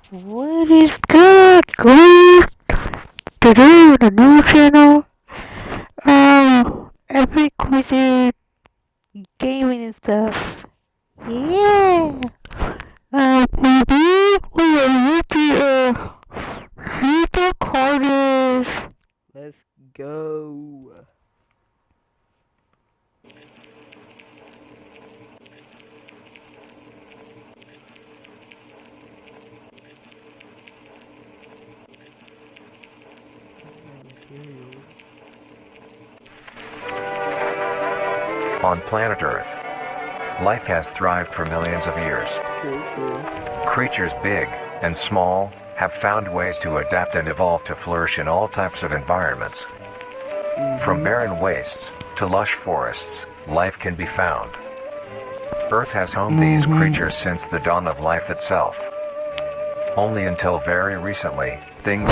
What is good? Good today on the new channel. Every quiz gaming and stuff. Yeah. We are looking vita carnis. Let's go. On planet Earth, life has thrived for millions of years. Creatures big and small have found ways to adapt and evolve to flourish in all types of environments. From barren wastes to lush forests, life can be found. Earth has homed these creatures since the dawn of life itself. Only until very recently, things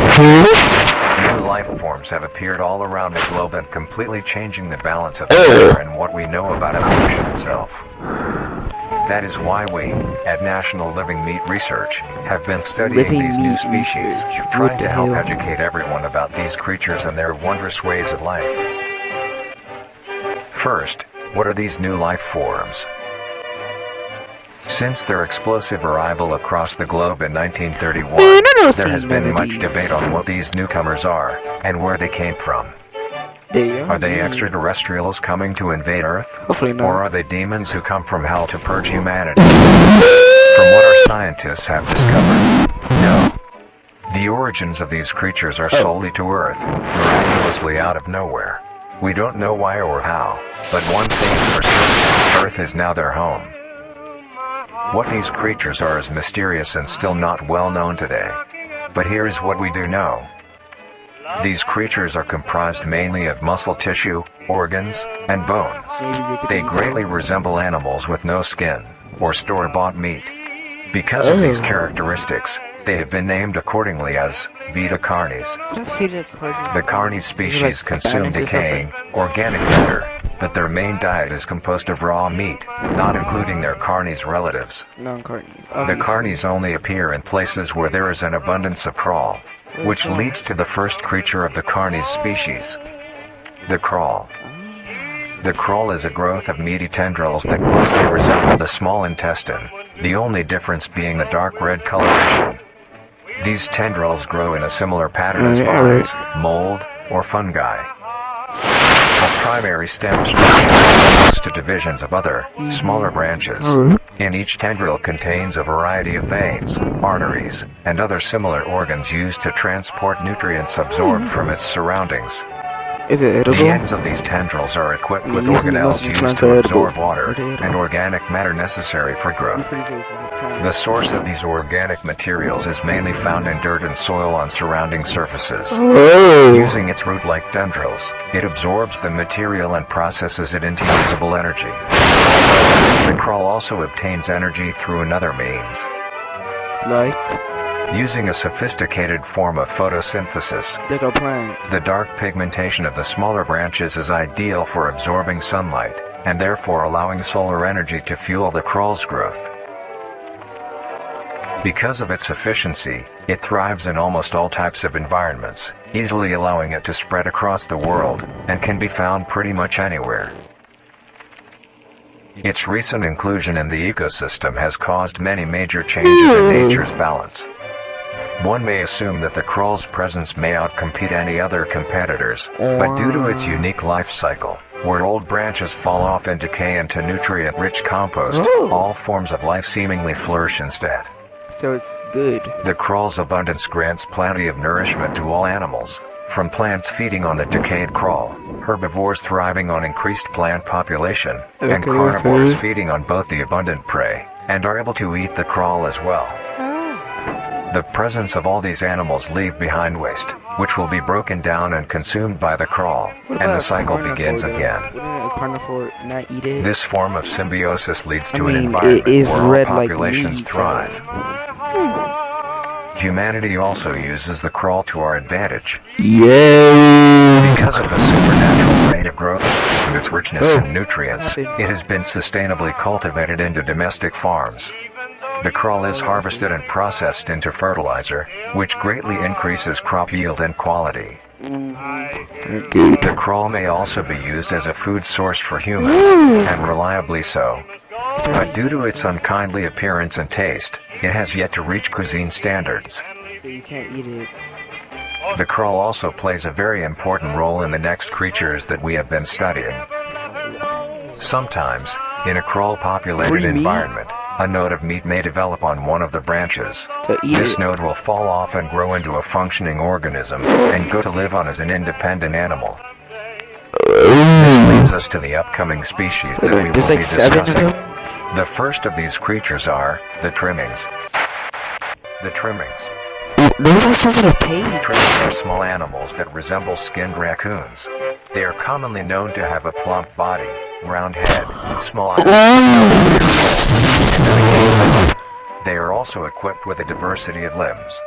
new life forms have appeared all around the globe and completely changing the balance of nature and what we know about evolution itself. That is why we, at National Living Meat Research, have been studying these new species, trying to help educate everyone about these creatures and their wondrous ways of life. First, what are these new life forms? Since their explosive arrival across the globe in 1931, there has been much debate on what these newcomers are, and where they came from. Are they extraterrestrials coming to invade Earth? Hopefully not. Or are they demons who come from hell to purge humanity? From what our scientists have discovered, no. The origins of these creatures are solely to Earth, miraculously out of nowhere. We don't know why or how, but one thing is for certain, Earth is now their home. What these creatures are is mysterious and still not well known today. But here is what we do know. These creatures are comprised mainly of muscle tissue, organs, and bones. They greatly resemble animals with no skin, or store-bought meat. Because of these characteristics, they have been named accordingly as vita carnis. The carnis species consume decaying, organic matter, but their main diet is composed of raw meat, not including their carnis relatives. The carnis only appear in places where there is an abundance of crawl, which leads to the first creature of the carnis species, the crawl. The crawl is a growth of meaty tendrils that closely resemble the small intestine, the only difference being the dark red coloration. These tendrils grow in a similar pattern as vines, mold, or fungi. A primary stem structure leads to divisions of other, smaller branches. In each tendril contains a variety of veins, arteries, and other similar organs used to transport nutrients absorbed from its surroundings. Is it edible? The ends of these tendrils are equipped with organelles used to absorb water and organic matter necessary for growth. The source of these organic materials is mainly found in dirt and soil on surrounding surfaces. Using its root-like tendrils, it absorbs the material and processes it into usable energy. The crawl also obtains energy through another means. Using a sophisticated form of photosynthesis, the dark pigmentation of the smaller branches is ideal for absorbing sunlight, and therefore allowing solar energy to fuel the crawl's growth. Because of its efficiency, it thrives in almost all types of environments, easily allowing it to spread across the world, and can be found pretty much anywhere. Its recent inclusion in the ecosystem has caused many major changes in nature's balance. One may assume that the crawl's presence may outcompete any other competitors, but due to its unique life cycle, where old branches fall off and decay into nutrient-rich compost, all forms of life seemingly flourish instead. So it's good. The crawl's abundance grants plenty of nourishment to all animals, from plants feeding on the decayed crawl, herbivores thriving on increased plant population, and carnivores feeding on both the abundant prey, and are able to eat the crawl as well. The presence of all these animals leave behind waste, which will be broken down and consumed by the crawl, and the cycle begins again. This form of symbiosis leads to an environment where all populations thrive. Humanity also uses the crawl to our advantage. Because of the supernatural rate of growth and its richness in nutrients, it has been sustainably cultivated into domestic farms. The crawl is harvested and processed into fertilizer, which greatly increases crop yield and quality. Good. The crawl may also be used as a food source for humans, and reliably so. But due to its unkindly appearance and taste, it has yet to reach cuisine standards. So you can't eat it. The crawl also plays a very important role in the next creatures that we have been studying. Sometimes, in a crawl-populated Free meat? environment, a node of meat may develop on one of the branches. To eat This it. node will fall off and grow into a functioning organism, and go to live on as an independent animal. This leads us to the upcoming species that we will There's be like 7 of discussing. them. The first of these creatures are the trimmings. The trimmings. Those are some of the page. Trimmings are small animals that resemble skinned raccoons. They are commonly known to have a plump body, round head, small eyes, and they are also equipped with a diversity of limbs.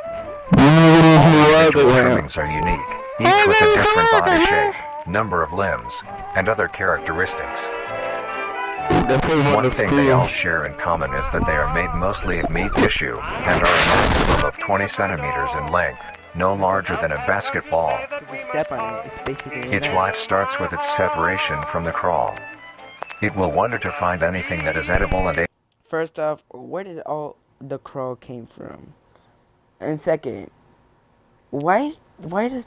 All individual trimmings are unique, each with a different body shape, number of limbs, and other characteristics. One thing they all share in common is that they are made mostly of meat tissue and are a maximum of 20 centimeters in length, no larger than a basketball. If you step on it, it's basically Its life starts with its separation from the crawl. It will wonder to find anything that is edible and First off, where did all the crawl came from? And second, why does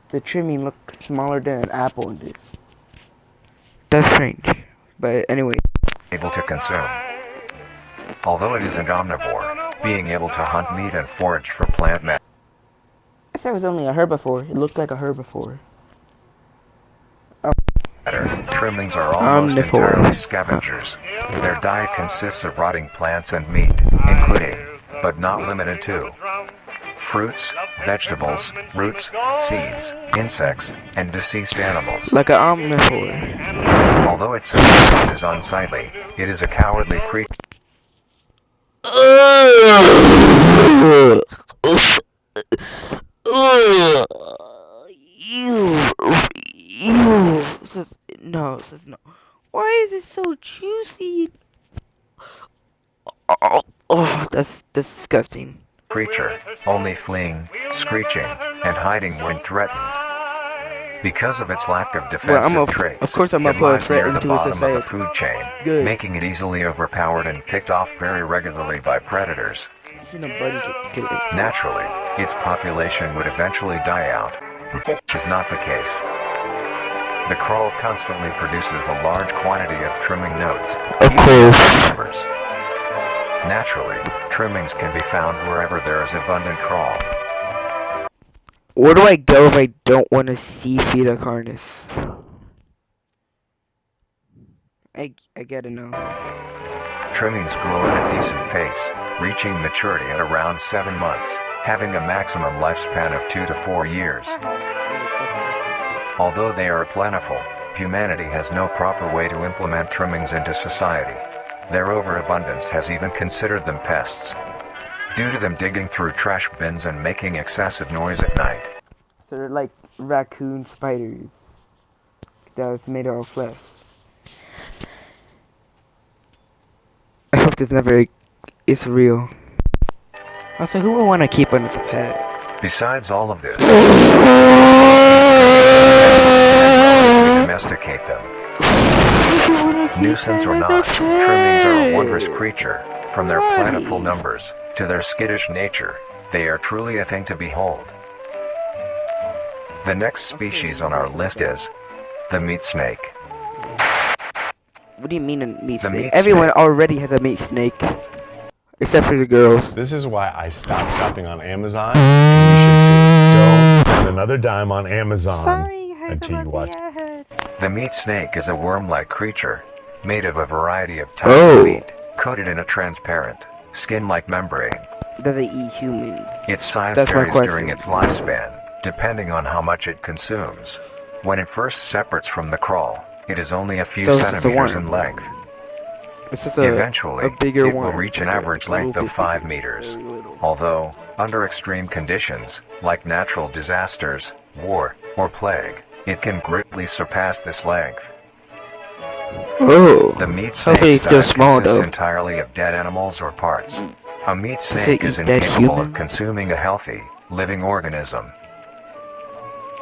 the trimming look smaller than an apple in this? That's strange. But anyway. able to consume. Although it is an omnivore, being able to hunt meat and forage for plant matter. I said it was only a herbivore. It looked like a herbivore. Trimmings are almost Omnivore. entirely scavengers. Their diet consists of rotting plants and meat, including, but not limited to, fruits, vegetables, roots, seeds, insects, and deceased animals. Like an omnivore. Although its appearance is unsightly, it is a cowardly creature. No, no. Why is it so juicy? Oh, that's disgusting. Creature, only fleeing, screeching, and hiding when threatened. Because of its lack of defensive traits, of course I'm it gonna put a lies threat near the into bottom society. of the food chain, Good. making it easily overpowered and picked off very regularly by predators. You should have buddy to kill it. Naturally, its population would eventually die out. This is not the case. The crawl constantly produces a large quantity of trimming nodes, Of even course. in numbers. Naturally, trimmings can be found wherever there is abundant crawl. Where do I go if I don't want to see vita carnis? I gotta know. Trimmings grow at a decent pace, reaching maturity at around 7 months, having a maximum lifespan of 2 to 4 years. Although they are plentiful, humanity has no proper way to implement trimmings into society. Their overabundance has even considered them pests, due to them digging through trash bins and making excessive noise at night. So they're like raccoon spiders that's made out of flesh. I hope this never is real. Also, who would want to keep one as a pet? Besides all of this, domesticate them. Nuisance or not, trimmings are a wondrous creature. From their plentiful numbers to their skittish nature, they are truly a thing to behold. The next species on our list is the meat snake. What do you mean a meat The snake? meat Everyone snake. already has a meat snake. Except for the girls. This is why I stopped shopping on Amazon. You should too. Don't spend another dime on Amazon until you watch. The meat snake is a worm-like creature, made of a variety of types Oh. of meat, coated in a transparent, skin-like membrane. Does it eat humans? Its size That's my varies during its question. lifespan, depending on how much it consumes. When it first separates from the crawl, it is only a few So it's just a centimeters worm. in length. It's just Eventually, a bigger it will one. reach an average length of 5 meters. Although, under extreme conditions, like natural disasters, war, or plague, it can greatly surpass this length. Oh. The meat Hopefully snake's it's still diet small consists though. entirely of dead animals or parts. A meat Does it snake is eat dead incapable of humans? consuming a healthy, living organism.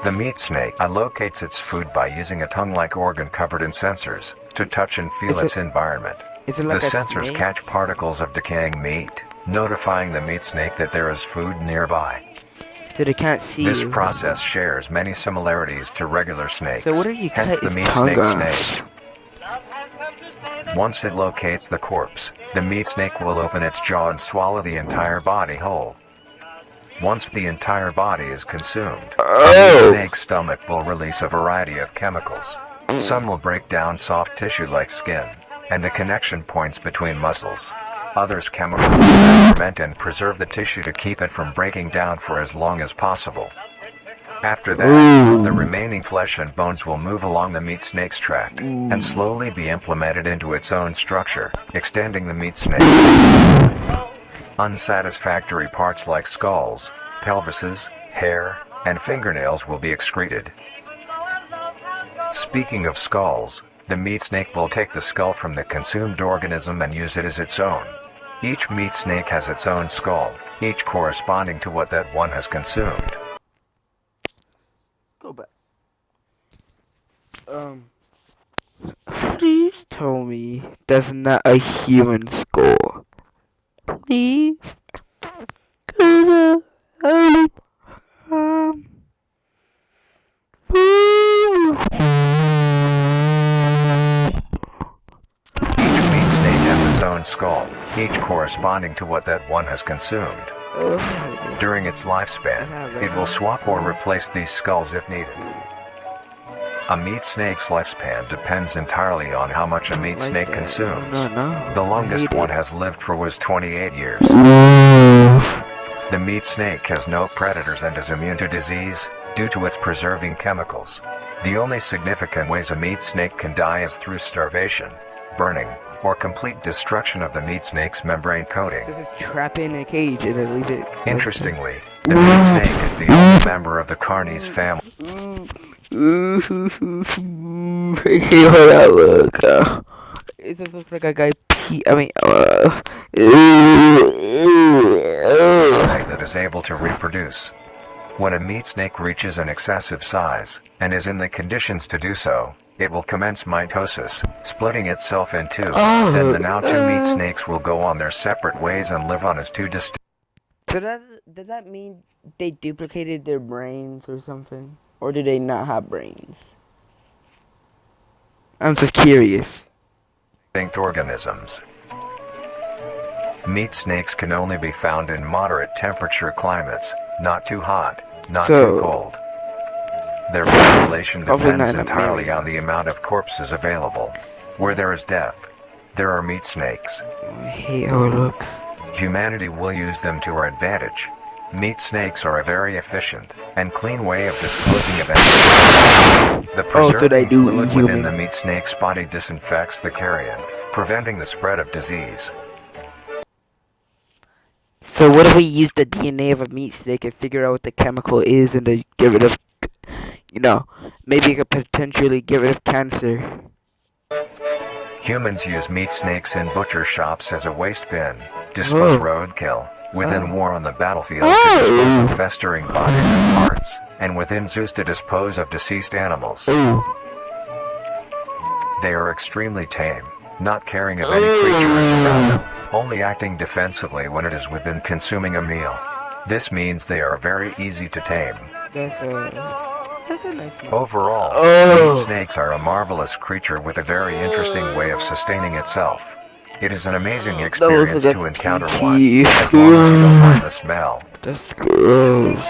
The meat snake locates its food by using a tongue-like organ covered in sensors to touch and feel Is its environment. Is it The like a sensors snake? catch particles of decaying meat, notifying the meat snake that there is food nearby. So they can't see This you. process shares many similarities to regular snakes, So what if you hence cut the its meat tongue snake's off? name. Once it locates the corpse, the meat snake will open its jaw and swallow the entire body whole. Once the entire body is consumed, the meat snake's stomach will release a variety of chemicals. Some will break down soft tissue like skin and the connection points between muscles. Others chemicals will ferment and preserve the tissue to keep it from breaking down for as long as possible. After that, the remaining flesh and bones will move along the meat snake's tract and slowly be implemented into its own structure, extending the meat snake. Unsatisfactory parts like skulls, pelvises, hair, and fingernails will be excreted. Speaking of skulls, the meat snake will take the skull from the consumed organism and use it as its own. Each meat snake has its own skull, each corresponding to what that one has consumed. Go back. Please tell me that's not a human skull. Please. Each meat snake has its own skull, each corresponding to what that one has consumed. During its lifespan, it will swap or replace these skulls if needed. A meat snake's lifespan depends entirely on how much a meat snake consumes. The longest one has lived for was 28 years. The meat snake has no predators and is immune to disease due to its preserving chemicals. The only significant ways a meat snake can die is through starvation, burning, or complete destruction of the meat snake's membrane coating. This is trap it in a cage and then leave it. Interestingly, the meat snake is the only member of the carnis family. Hey, hold on, look. It just looks like a guy that is able to reproduce. When a meat snake reaches an excessive size, and is in the conditions to do so, it will commence mitosis, splitting itself in two. Then the now two meat snakes will go on their separate ways and live on as two distinct. So does that mean they duplicated their brains or something? Or do they not have brains? I'm just curious. Organisms. Meat snakes can only be found in moderate temperature climates, not too hot, not too cold. Their population depends entirely on the amount of corpses available. Where there is death, there are meat snakes. I hate how it looks. Humanity will use them to our advantage. Meat snakes are a very efficient and clean way of disposing of animals. The preserving fluid within the meat snake's body disinfects the carrion, preventing the spread of disease. So what if we use the DNA of a meat snake and figure out what the chemical is and to get rid of, maybe it could potentially get rid of cancer. Humans use meat snakes in butcher shops as a waste bin, dispose roadkill, within war on the battlefield to dispose of festering bodies and parts, and within zoos to dispose of deceased animals. They are extremely tame, not caring if any creature is around them, only acting defensively when it is within consuming a meal. This means they are very easy to tame. That's a nice one. Overall, meat snakes are a marvelous creature with a very interesting way of sustaining itself. It is an amazing experience to encounter one, as long as you don't mind the smell. That's gross.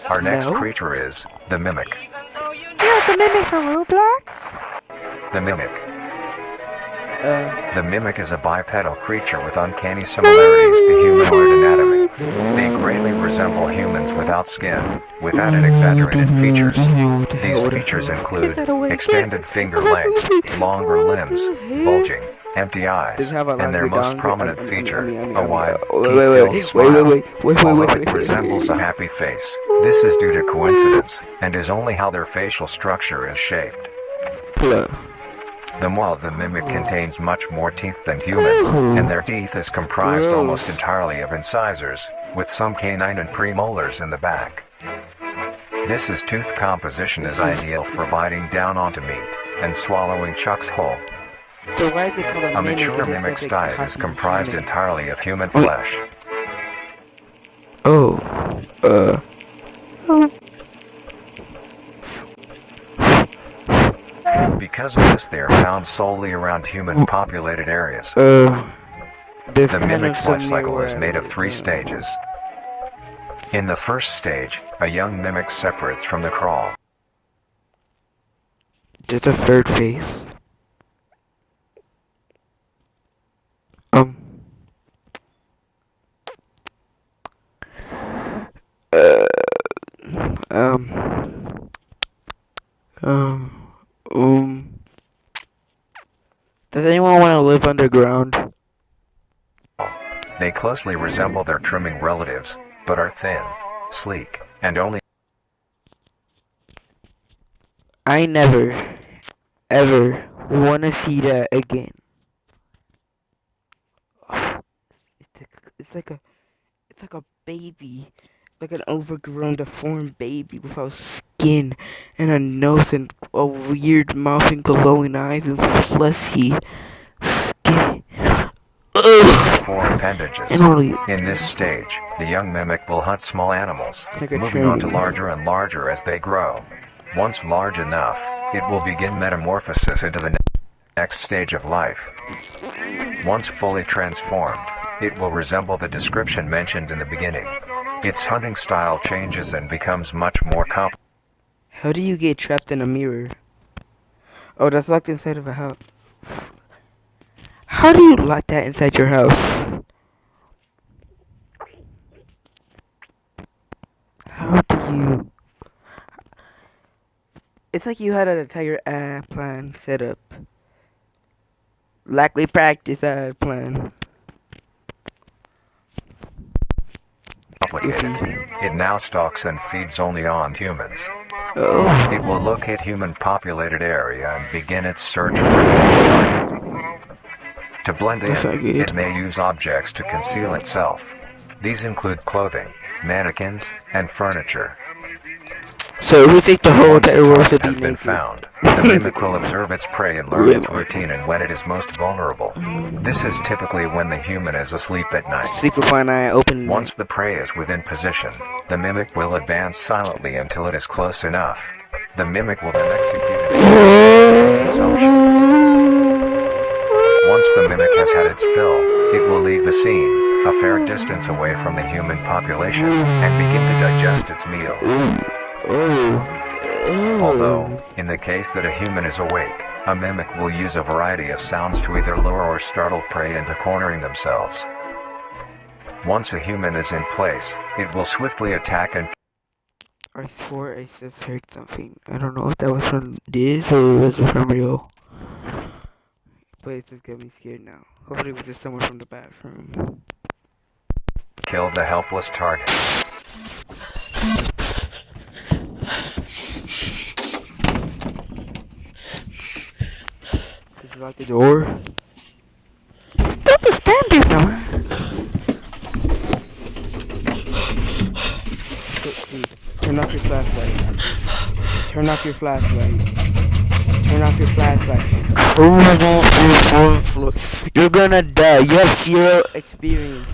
Our next creature is the mimic. Yeah, the mimic from Roblox? The mimic. The mimic is a bipedal creature with uncanny similarities to humanoid anatomy. They greatly resemble humans without skin, without an exaggerated features. These features include extended finger length, longer limbs, bulging, empty eyes, and their most prominent feature, a wide, teeth-filled smile. Although it resembles a happy face, this is due to coincidence, and is only how their facial structure is shaped. The maw of the mimic contains much more teeth than humans, and their teeth is comprised almost entirely of incisors, with some canine and premolars in the back. This tooth composition is ideal for biting down onto meat and swallowing chunks whole. So why is it called a A mimic? mature Is it mimic's like a diet is copy comprised human? entirely of human flesh. Oh, Because of this, they are found solely around human-populated areas. This The kind mimic's of life some cycle near is where made I of 3 live. stages. In the first stage, a young mimic separates from the crawl. Just a third phase. Um. Uh, um. Um. Does anyone want to live underground? They closely resemble their trimming relatives, but are thin, sleek, and only I never, ever want to see that again. It's like a baby, like an overgrown, deformed baby without skin and a nose and a weird mouth and glowing eyes and fleshy skin. Ugh. 4 appendages. And only In this stage, the young mimic will hunt small animals, like a moving on to tree. larger and larger as they grow. Once large enough, it will begin metamorphosis into the next stage of life. Once fully transformed, it will resemble the description mentioned in the beginning. Its hunting style changes and becomes much more complex. How do you get trapped in a mirror? Oh, that's locked inside of a house. How do you lock that inside your house? How do you... It's like you had an entire plan set up. Likely practice plan. Complicated. It now stalks and feeds only on humans. Oh. It will locate human-populated area and begin its search for an easy target. To blend That's not in, good. it may use objects to conceal itself. These include clothing, mannequins, and furniture. So we think the whole Once a entire world target should be has been naked. found, the mimic will observe its prey and learn its routine and when it is most vulnerable. This is typically when the human is asleep at night. Sleep with one eye open. Once the prey is within position, the mimic will advance silently until it is close enough. The mimic will then execute its consumption. Once the mimic has had its fill, it will leave the scene, a fair distance away from the human population, and begin to digest its meal. Although, in the case that a human is awake, a mimic will use a variety of sounds to either lure or startle prey into cornering themselves. Once a human is in place, it will swiftly attack and I swore I just heard something. I don't know if that was from this or was it from real. But it just got me scared now. Hopefully it was just someone from the bathroom. kill the helpless target. Did you lock the door? Don't stand there now. Turn off your flashlight. Turn off your flashlight. Turn off your flashlight. You're gonna die. You have 0 experience.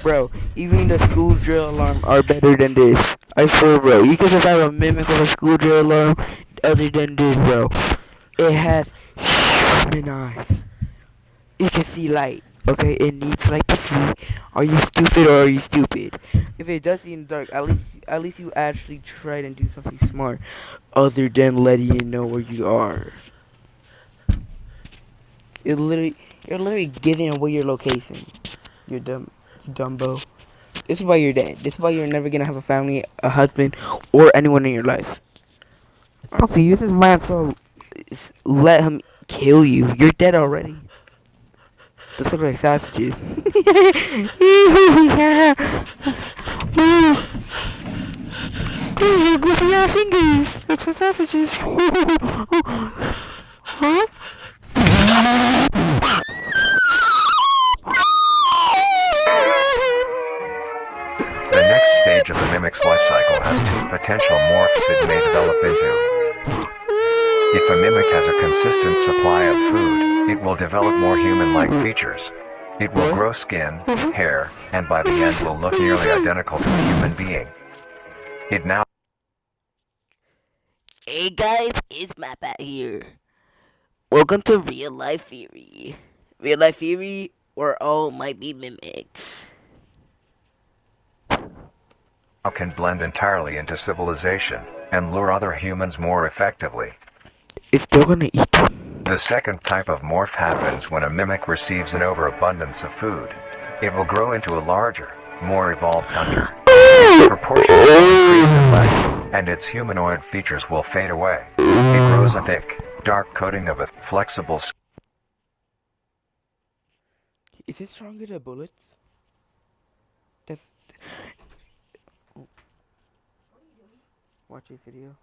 Bro, even the school drill alarm are better than this. I swear, bro. You can survive a mimic of a school drill alarm other than this, bro. It has human eyes. It can see light. Okay, it needs light to see. Are you stupid or are you stupid? If it does see in the dark, at least you actually tried and do something smart, other than letting it know where you are. You're literally giving away your location. You're dumb, you dumbo. This is why you're dead. This is why you're never gonna have a family, a husband, or anyone in your life. Also, use this man so let him kill you. You're dead already. Those look like sausages. Look at your fingers. Look for sausages. Huh? The next stage of the mimic's life cycle has two potential morphs it may develop into. If a mimic has a consistent supply of food, it will develop more human-like features. It will grow skin, hair, and by the end will look nearly identical to a human being. It now Hey guys, it's Mappat here. Welcome to Real Life Theory. Real Life Theory, where all might be mimics. can blend entirely into civilization and lure other humans more effectively. It's still gonna eat them. The second type of morph happens when a mimic receives an overabundance of food. It will grow into a larger, more evolved hunter. Its proportions will increase in length, and its humanoid features will fade away. It grows a thick, dark coating of a flexible skin. Is it stronger than bullets? That's... Watch a video.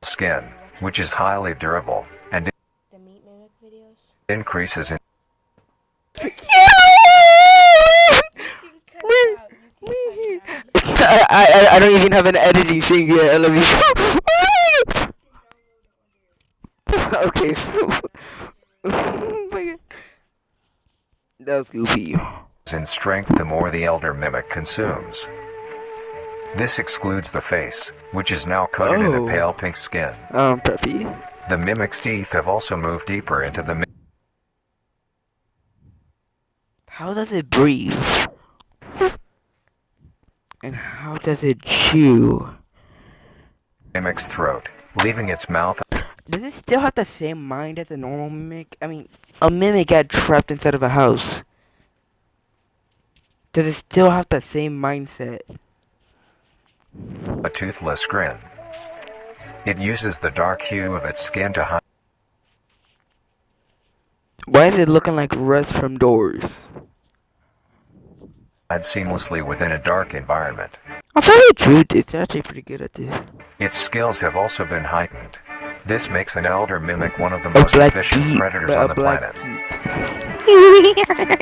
Skin, which is highly durable, and The meat mimic videos. increases in I don't even have an editing thing yet. I love you. Okay. Oh my god. That was goofy. strength the more the elder mimic consumes. This excludes the face, which is now coated in a pale pink skin. Peppy. The mimic's teeth have also moved deeper into the How does it breathe? And how does it chew? mimic's throat, leaving its mouth. Does it still have the same mind as a normal mimic? I mean, a mimic got trapped inside of a house. Does it still have the same mindset? A toothless grin. It uses the dark hue of its skin to hide. Why is it looking like rust from doors? Seamlessly within a dark environment. I'll tell you the truth, it's actually pretty good at this. Its skills have also been heightened. This makes an elder mimic one of the most efficient predators on the planet.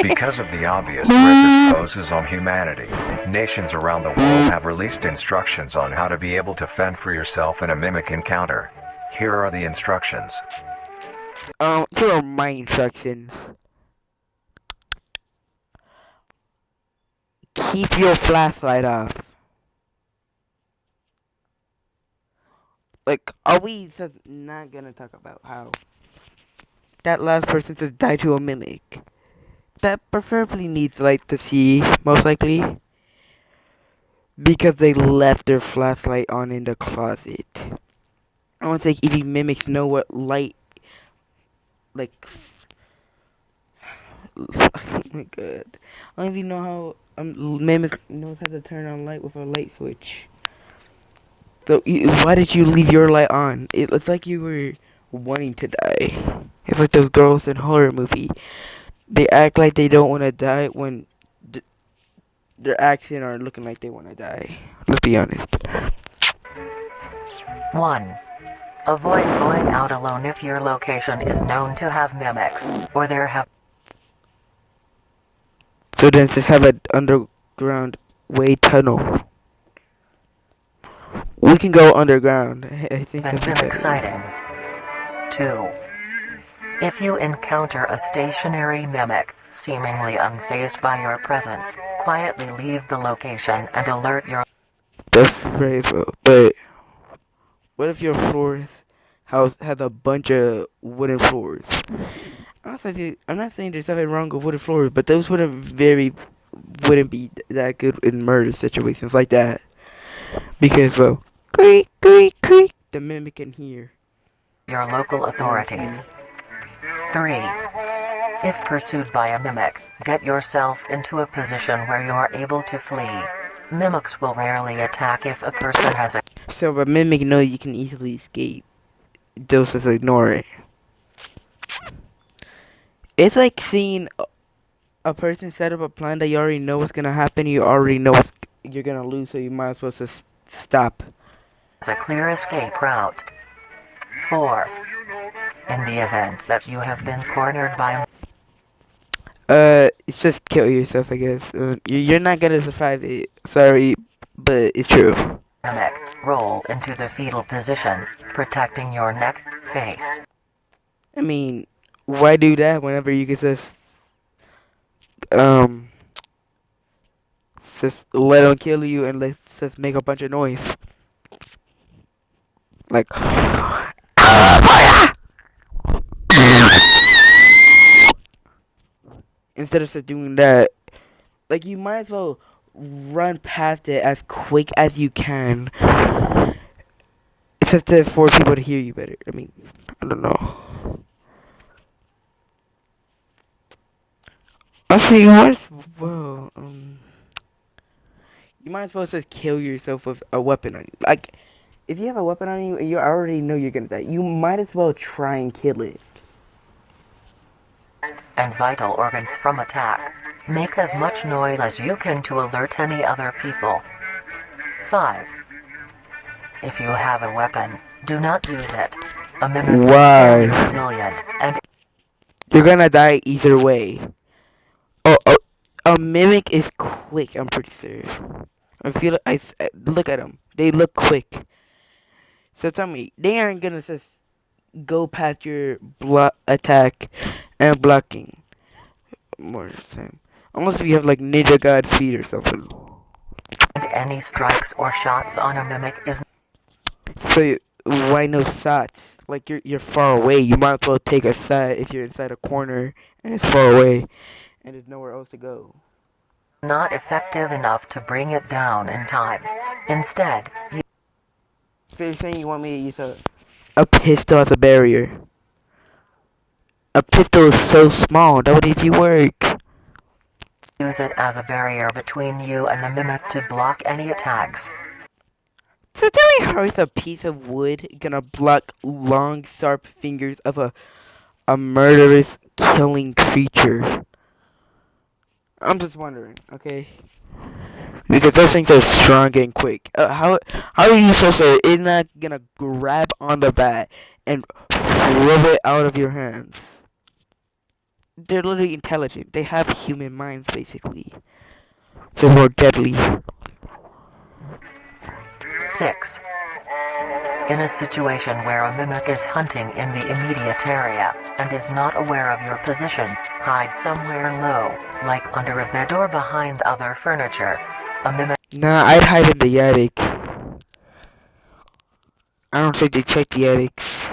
Because of the obvious threat this poses on humanity, nations around the world have released instructions on how to be able to fend for yourself in a mimic encounter. Here are the instructions. Here are my instructions. Keep your flashlight off. Like, are we just not gonna talk about how that last person just died to a mimic? That preferably needs light to see, most likely. Because they left their flashlight on in the closet. I don't think any mimics know what light, like, oh my god. I don't even know how a mimic knows how to turn on light with a light switch. So, why did you leave your light on? It looks like you were wanting to die. It's like those girls in horror movie. They act like they don't want to die when their actions are looking like they want to die. Let's be honest. 1. Avoid going out alone if your location is known to have mimics, or there have... So then just have an underground way tunnel. We can go underground. I think been that's mimic better. sightings. 2. If you encounter a stationary mimic, seemingly unfazed by your presence, quietly leave the location and alert your... That's very well. But what if your floors house has a bunch of wooden floors? I'm not saying there's nothing wrong with wooden floors, but those wouldn't be that good in murder situations like that. Because creak creak creak, the mimic can hear. your local authorities. 3. If pursued by a mimic, get yourself into a position where you are able to flee. Mimics will rarely attack if a person has a... So if a mimic knows you can easily escape, they'll just ignore it. It's like seeing a person set up a plan that you already know what's gonna happen. You already know you're gonna lose, so you might as well just stop. It's a clear escape route. 4. In the event that you have been cornered by It's just kill yourself, I guess. You're not gonna survive it. Sorry, but it's true. a mimic, roll into the fetal position, protecting your neck, face. I mean, why do that whenever you can um just let them kill you and let's just make a bunch of noise, like instead of just doing that. Like, you might as well run past it as quick as you can. It's just for people to hear you better. I mean, I don't know. Actually, well, you might as well just kill yourself with a weapon on you. Like, if you have a weapon on you and you already know you're gonna die, you might as well try and kill it. And vital organs from attack. Make as much noise as you can to alert any other people. 5. If you have a weapon, do not use it. A mimic is Why? very resilient, and You're gonna die either way. A mimic is quick, I'm pretty serious. I feel like look at them. They look quick. So tell me, they aren't gonna just go past your attack and blocking. More the same. Unless if you have like Ninja God speed or something. any strikes or shots on a mimic is So why no shots? Like, you're far away. You might as well take a shot if you're inside a corner and it's far away and there's nowhere else to go. not effective enough to bring it down in time. Instead, you So you're saying you want me to use a pistol as a barrier? A pistol is so small, that would if you work. use it as a barrier between you and the mimic to block any attacks. So tell me how is a piece of wood gonna block long, sharp fingers of a murderous, killing creature? I'm just wondering, okay? Because those things are strong and quick. How are you supposed to? It's not gonna grab on the bat and flip it out of your hands. They're literally intelligent. They have human minds, basically. They're more deadly. 6. In a situation where a mimic is hunting in the immediate area and is not aware of your position, hide somewhere low, like under a bed or behind other furniture. A mimic Nah, I'd hide in the attic. I don't think they check the attics.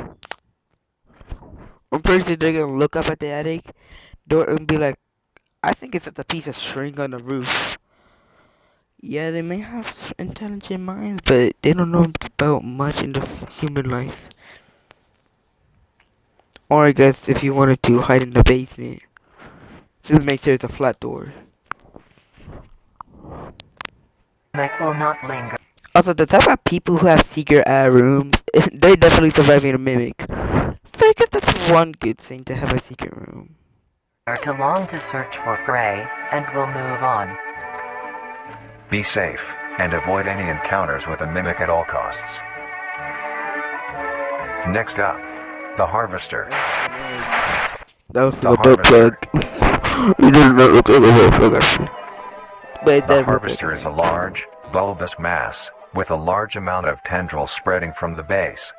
I'm pretty sure they're gonna look up at the attic door and be like, I think it's just a piece of string on the roof. Yeah, they may have intelligent minds, but they don't know about much in the human life. Or I guess if you wanted to hide in the basement, just make sure it's a flat door. will not linger. Also, the type of people who have secret rooms, they're definitely surviving a mimic. So I guess that's one good thing to have a secret room. Too long to search for prey, and will move on. Be safe, and avoid any encounters with a mimic at all costs. Next up, the Harvester. That was The a butt plug. It doesn't look like a plug. But it The does look harvester like is a large, bulbous mass, with a large amount of tendrils spreading from the base.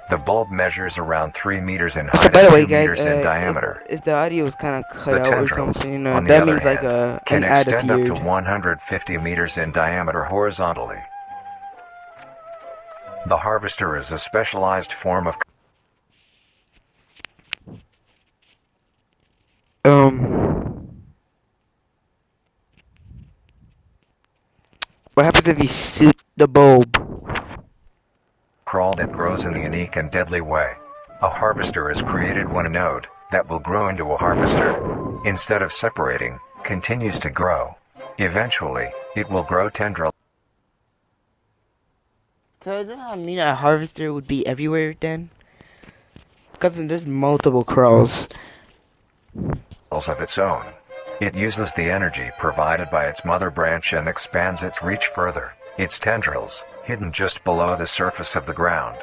The bulb measures around 3 meters in So height by the and way, 2 meters guys, in diameter. if the audio is kind of cut The out or tendrils, something, on the that other means like hand, can an ad extend up to appeared. 150 meters in diameter horizontally. The harvester is a specialized form of What happens if you shoot the bulb? crawl that grows in a unique and deadly way. A harvester is created when a node that will grow into a harvester, instead of separating, continues to grow. Eventually, it will grow tendrils So does that mean a harvester would be everywhere then? Because there's multiple crawls. of its own. It uses the energy provided by its mother branch and expands its reach further. Its tendrils, hidden just below the surface of the ground.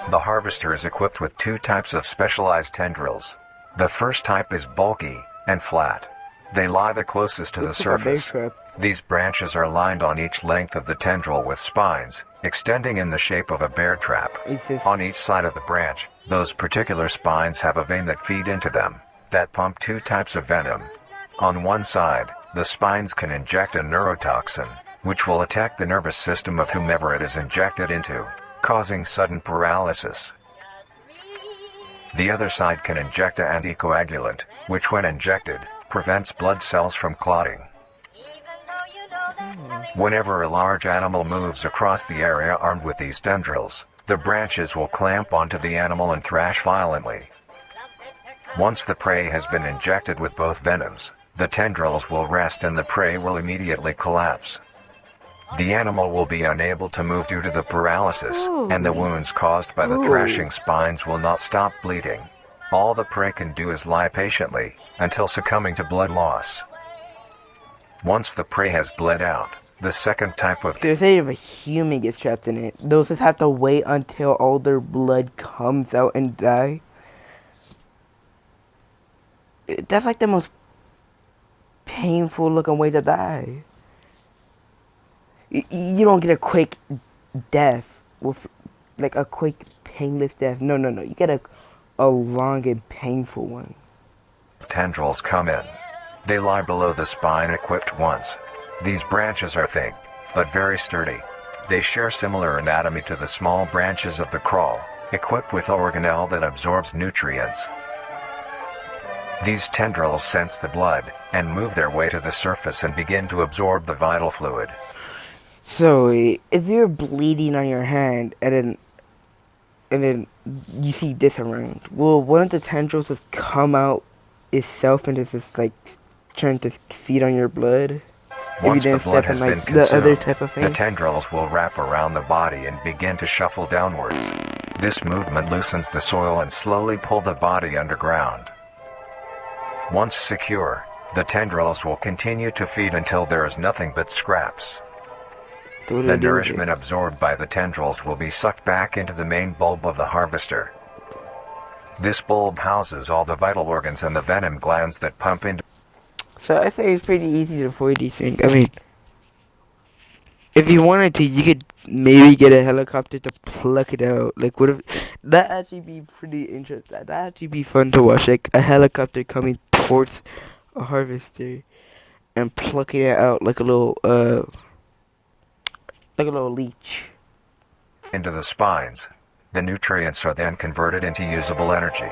The harvester is equipped with two types of specialized tendrils. The first type is bulky and flat. They lie the closest to the Looks like a bear surface. trap. These branches are lined on each length of the tendril with spines, extending in the shape of a bear trap. It's just- On each side of the branch, those particular spines have a vein that feed into them, that pump two types of venom. On one side, the spines can inject a neurotoxin, which will attack the nervous system of whomever it is injected into, causing sudden paralysis. The other side can inject an anticoagulant, which when injected, prevents blood cells from clotting. Whenever a large animal moves across the area armed with these tendrils, the branches will clamp onto the animal and thrash violently. Once the prey has been injected with both venoms, the tendrils will rest and the prey will immediately collapse. The animal will be unable to move due to the paralysis, and the wounds caused by the thrashing spines will not stop bleeding. All the prey can do is lie patiently, until succumbing to blood loss. Once the prey has bled out, the second type of So say if a human gets trapped in it, those just have to wait until all their blood comes out and die. That's like the most painful looking way to die. You don't get a quick death with like a quick painless death. No. You get a long and painful one. tendrils come in. They lie below the spine equipped once. These branches are thick, but very sturdy. They share similar anatomy to the small branches of the crawl, equipped with organelle that absorbs nutrients. These tendrils sense the blood, and move their way to the surface and begin to absorb the vital fluid. So if you're bleeding on your hand and then you see this around, will one of the tendrils just come out itself and just like trying to feed on your blood? Once the blood has been consumed, other type of the thing? tendrils will wrap around the body and begin to shuffle downwards. This movement loosens the soil and slowly pull the body underground. Once secure, the tendrils will continue to feed until there is nothing but scraps. So what do The they do with it? nourishment absorbed by the tendrils will be sucked back into the main bulb of the harvester. This bulb houses all the vital organs and the venom glands that pump into. So I say it's pretty easy to avoid these things. I mean, if you wanted to, you could maybe get a helicopter to pluck it out. Like, what if that actually be pretty interesting? That actually be fun to watch. Like a helicopter coming towards a harvester and plucking it out like a little leech. Into the spines. The nutrients are then converted into usable energy.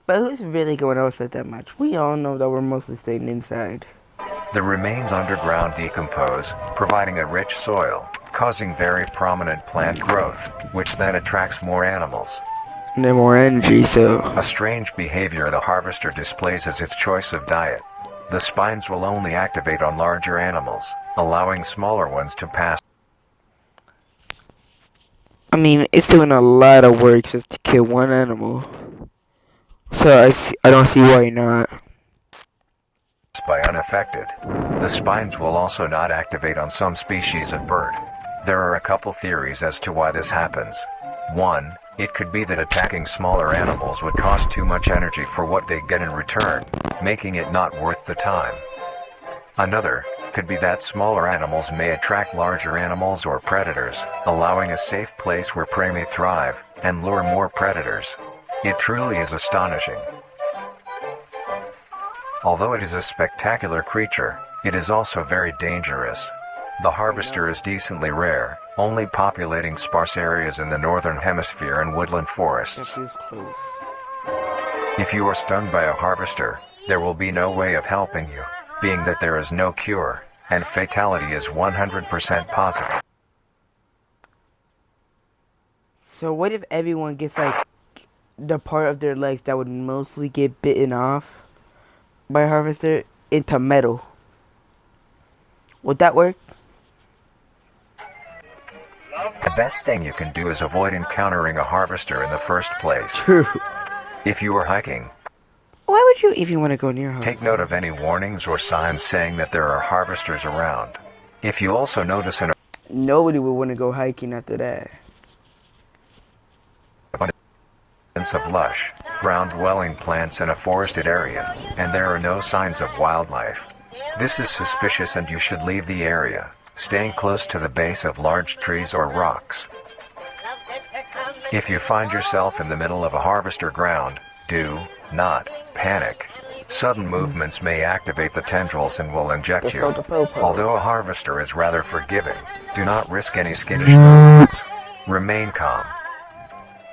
But who's really going outside that much? We all know that we're mostly staying inside. The remains underground decompose, providing a rich soil, causing very prominent plant growth, which then attracts more animals. And then more energy, so A strange behavior the harvester displays is its choice of diet. The spines will only activate on larger animals, allowing smaller ones to pass. I mean, it's doing a lot of work just to kill one animal. So I don't see why not. By unaffected. The spines will also not activate on some species of bird. There are a couple theories as to why this happens. One, it could be that attacking smaller animals would cost too much energy for what they get in return, making it not worth the time. Another could be that smaller animals may attract larger animals or predators, allowing a safe place where prey may thrive and lure more predators. It truly is astonishing. Although it is a spectacular creature, it is also very dangerous. The harvester is decently rare, only populating sparse areas in the northern hemisphere and woodland That forests. feels close. If you are stung by a harvester, there will be no way of helping you, being that there is no cure, and fatality is 100% positive. So what if everyone gets like the part of their legs that would mostly get bitten off by a harvester into metal? Would that work? The best thing you can do is avoid encountering a harvester in the first place. True. If you are hiking, Why would you even want to go near a Take harvester? note of any warnings or signs saying that there are harvesters around. If you also notice an Nobody would want to go hiking after that. abundance of lush, ground-dwelling plants in a forested area, and there are no signs of wildlife, this is suspicious and you should leave the area, staying close to the base of large trees or rocks. If you find yourself in the middle of a harvester ground, do not panic. Sudden movements may activate the tendrils and will inject you. Although a harvester is rather forgiving, do not risk any skittish movements. Remain calm.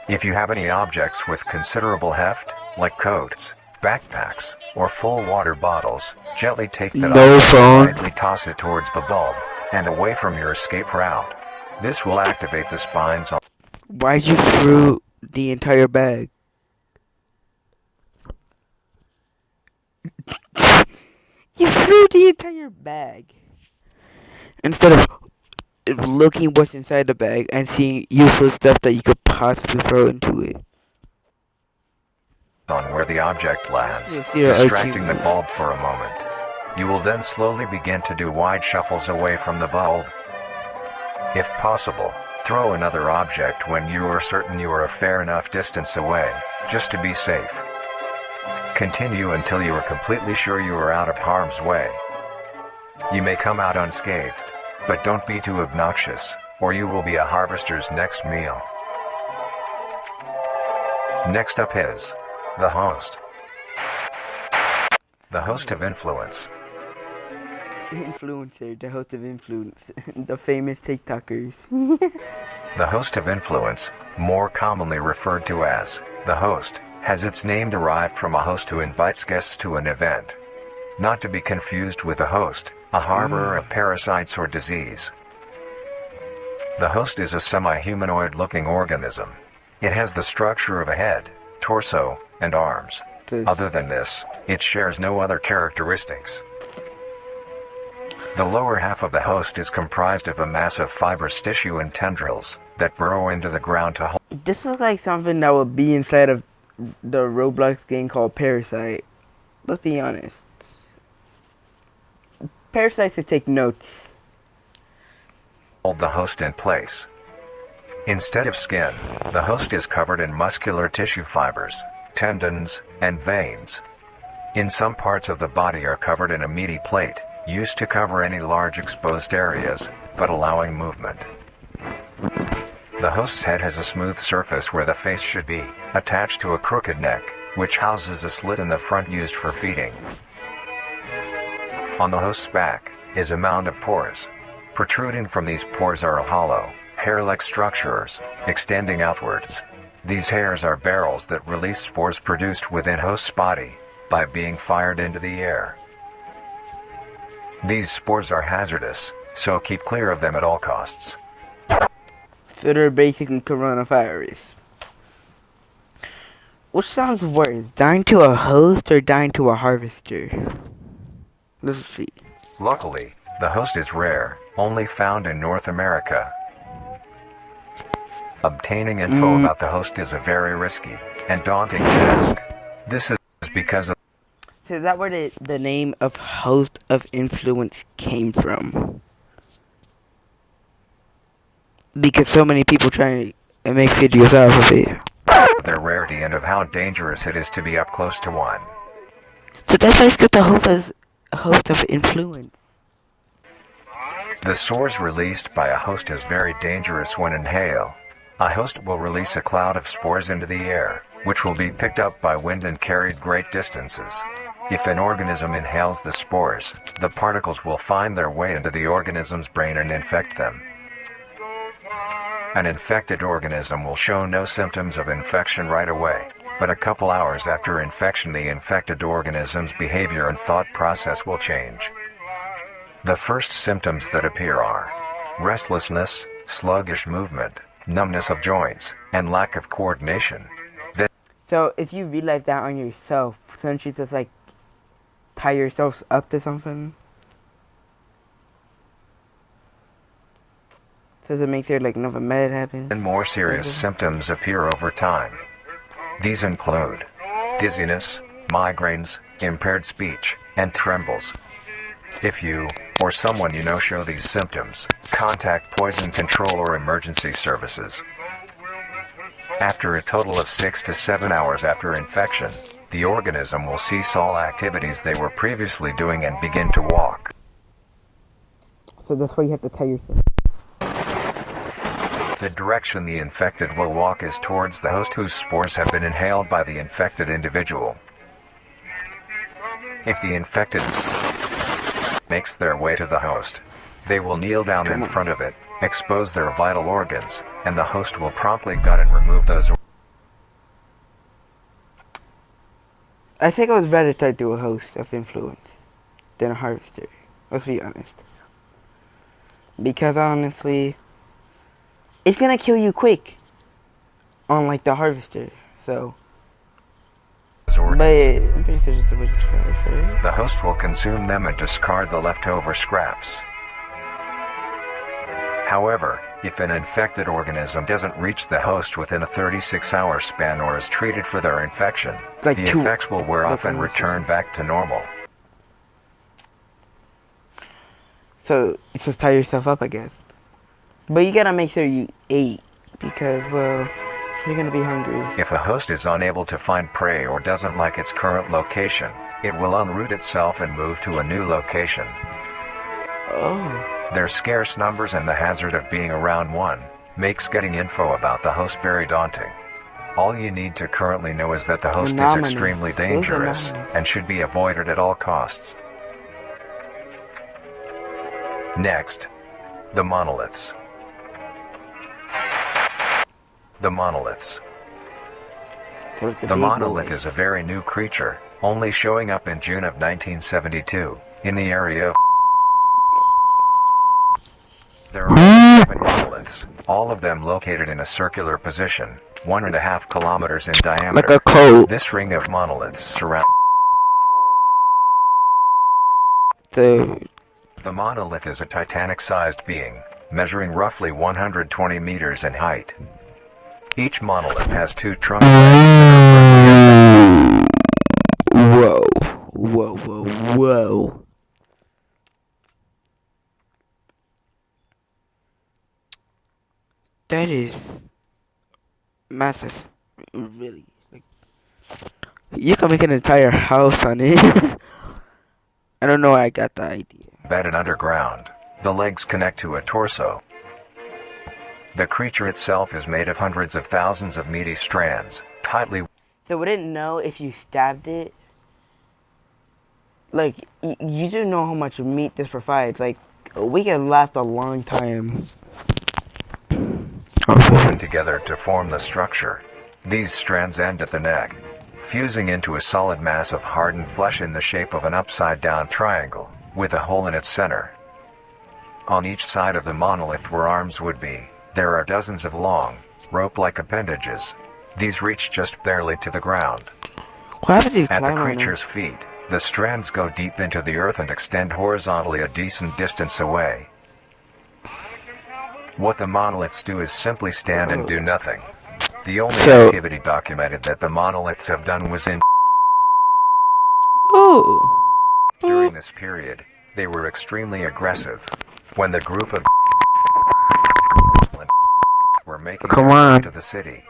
If you have any objects with considerable heft, like coats, backpacks, or full water bottles, gently take that No object phone. and lightly toss it towards the bulb, and away from your escape route. This will activate the spines on Why'd you throw the entire bag? You threw the entire bag. Instead of looking what's inside the bag and seeing useless stuff that you could possibly throw into it. where the object lands, Yes, yeah, distracting the okay. bulb for a moment. You will then slowly begin to do wide shuffles away from the bulb. If possible, throw another object when you are certain you are a fair enough distance away, just to be safe. Continue until you are completely sure you are out of harm's way. You may come out unscathed, but don't be too obnoxious, or you will be a harvester's next meal. Next up is the host. The host of influence. Influencer, the host of influence, the famous TikTokers. The host of influence, more commonly referred to as the host, has its name derived from a host who invites guests to an event. Not to be confused with a host, a harborer of parasites or disease. The host is a semi-humanoid looking organism. It has the structure of a head, torso, and arms. Other than this, it shares no other characteristics. The lower half of the host is comprised of a mass of fibrous tissue and tendrils that burrow into the ground to hold. This looks like something that would be inside of the Roblox game called Parasite. Let's be honest. Parasites should take notes. Hold the host in place. Instead of skin, the host is covered in muscular tissue fibers, tendons, and veins. In some parts of the body are covered in a meaty plate, used to cover any large exposed areas, but allowing movement. The host's head has a smooth surface where the face should be, attached to a crooked neck, which houses a slit in the front used for feeding. On the host's back is a mound of pores. Protruding from these pores are hollow, hair-like structures, extending outwards. These hairs are barrels that release spores produced within host's body by being fired into the air. These spores are hazardous, so keep clear of them at all costs. So they're basically coronavirus. Which sounds worse, dying to a host or dying to a harvester? Let's see. Luckily, the host is rare, only found in North America. Obtaining info about the host is a very risky and daunting task. This is because of So is that where the name of host of influence came from? Because so many people try to make videos out of it. their rarity and of how dangerous it is to be up close to one. So that's why it's got the host of influence. The spores released by a host is very dangerous when inhaled. A host will release a cloud of spores into the air, which will be picked up by wind and carried great distances. If an organism inhales the spores, the particles will find their way into the organism's brain and infect them. An infected organism will show no symptoms of infection right away, but a couple hours after infection the infected organism's behavior and thought process will change. The first symptoms that appear are restlessness, sluggish movement, numbness of joints, and lack of coordination. So if you realize that on yourself, don't you just like tie yourself up to something? Does it make sure like nothing bad happens? And more serious symptoms appear over time. These include dizziness, migraines, impaired speech, and trembles. If you, or someone you know show these symptoms, contact poison control or emergency services. After a total of 6 to 7 hours after infection, the organism will cease all activities they were previously doing and begin to walk. So that's why you have to tell yourself. The direction the infected will walk is towards the host whose spores have been inhaled by the infected individual. If the infected makes their way to the host, they will kneel down in front of it, expose their vital organs, and the host will promptly gut and remove those. I think I was better tied to a host of influence than a harvester. Let's be honest. Because honestly, it's gonna kill you quick. Unlike the harvester, so. But I'm pretty sure it's the witch's harvester. The host will consume them and discard the leftover scraps. However, if an infected organism doesn't reach the host within a 36-hour span or is treated for their infection, the effects will wear off and return back to normal. So, just tie yourself up, I guess. But you gotta make sure you ate, because, well, you're gonna be hungry. If a host is unable to find prey or doesn't like its current location, it will unroot itself and move to a new location. Oh. Their scarce numbers and the hazard of being around one makes getting info about the host very daunting. All you need to currently know is that the host is extremely dangerous and should be avoided at all costs. Next, the monoliths. The monoliths. The monolith is a very new creature, only showing up in June of 1972, in the area of. There are 7 monoliths, all of them located in a circular position, 1.5 kilometers in diameter. Like a coat. This ring of monoliths surround. The monolith is a Titanic-sized being, measuring roughly 120 meters in height. Each monolith has 2 trunk legs. Whoa. Whoa, whoa, whoa. That is massive. Really. Like, you can make an entire house on it. I don't know where I got the idea. Bedded underground, the legs connect to a torso. The creature itself is made of hundreds of thousands of meaty strands, tightly. So we didn't know if you stabbed it. Like, you do know how much meat this provides. Like, we can last a long time. Woven together to form the structure. These strands end at the neck, fusing into a solid mass of hardened flesh in the shape of an upside-down triangle, with a hole in its center. On each side of the monolith where arms would be, there are dozens of long, rope-like appendages. These reach just barely to the ground. What happens if you At the climb on them? creature's feet, the strands go deep into the earth and extend horizontally a decent distance away. What the monoliths do is simply stand and do nothing. The only activity documented that the monoliths have done was in. During this period, they were extremely aggressive. When the group of were making their way to the city,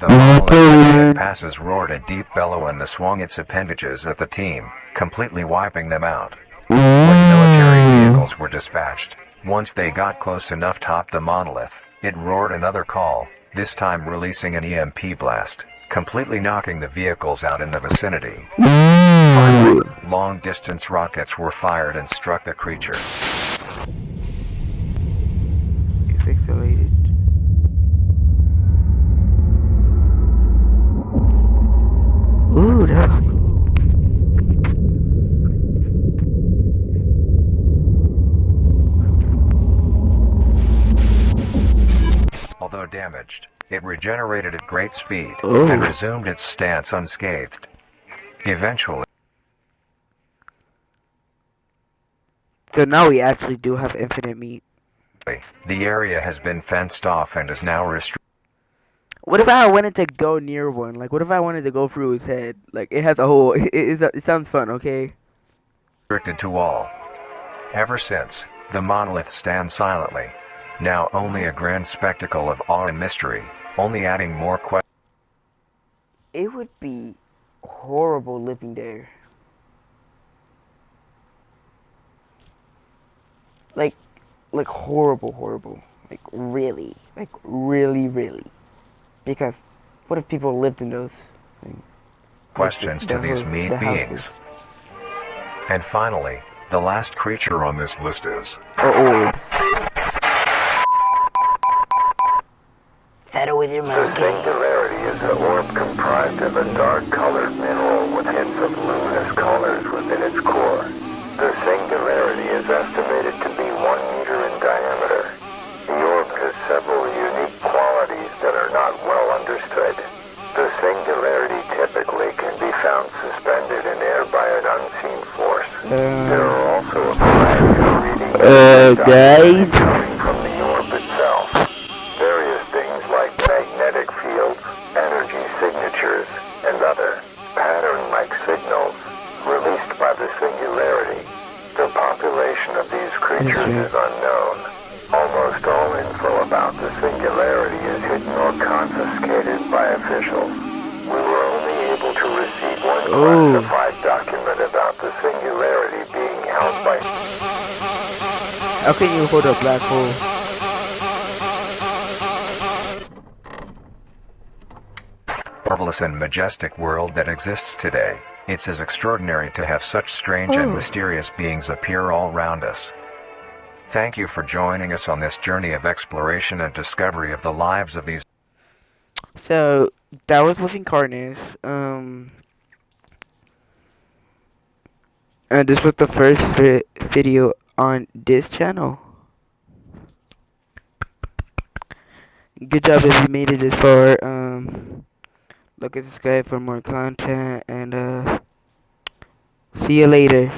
the monolith passes roared a deep bellow and swung its appendages at the team, completely wiping them out. When military vehicles were dispatched, once they got close enough top the monolith, it roared another call, this time releasing an EMP blast, completely knocking the vehicles out in the vicinity. Finally, long-distance rockets were fired and struck the creature. Pixelated. Ooh, that's cool. Although damaged, it regenerated at great speed and resumed its stance unscathed. Eventually, So now we actually do have infinite meat. the area has been fenced off and is now restricted. What if I wanted to go near one? Like, what if I wanted to go through his head? Like, it has a whole. It sounds fun, okay? Restricted to all. Ever since, the monolith stands silently. Now only a grand spectacle of awe and mystery, only adding more questions. It would be horrible living there. Like horrible, horrible. Like, really. Like, really, really. Because, what if people lived in those things? Questions to these meat beings. And finally, the last creature on this list is Oh. The singularity is an orb comprised of a dark-colored mineral with hints of luminous colors within its core. The singularity is estimated to be 1 meter in diameter. The orb has several unique qualities that are not well understood. The singularity typically can be found suspended in air by an unseen force. There are also a variety of readings Guys. coming from the orb itself. Various things like magnetic fields, energy signatures, and other pattern-like signals released by the singularity. The population of these creatures is unknown. Almost all info about the singularity is hidden or confiscated by officials. We were only able to receive one classified document about the singularity being held by... How can you hold a black hole? marvelous and majestic world that exists today. It's as extraordinary to have such strange and mysterious beings appear all around us. Thank you for joining us on this journey of exploration and discovery of the lives of these. So that was Living Carnis. And this was the first video on this channel. Good job if you made it this far. Look and subscribe for more content, and see you later.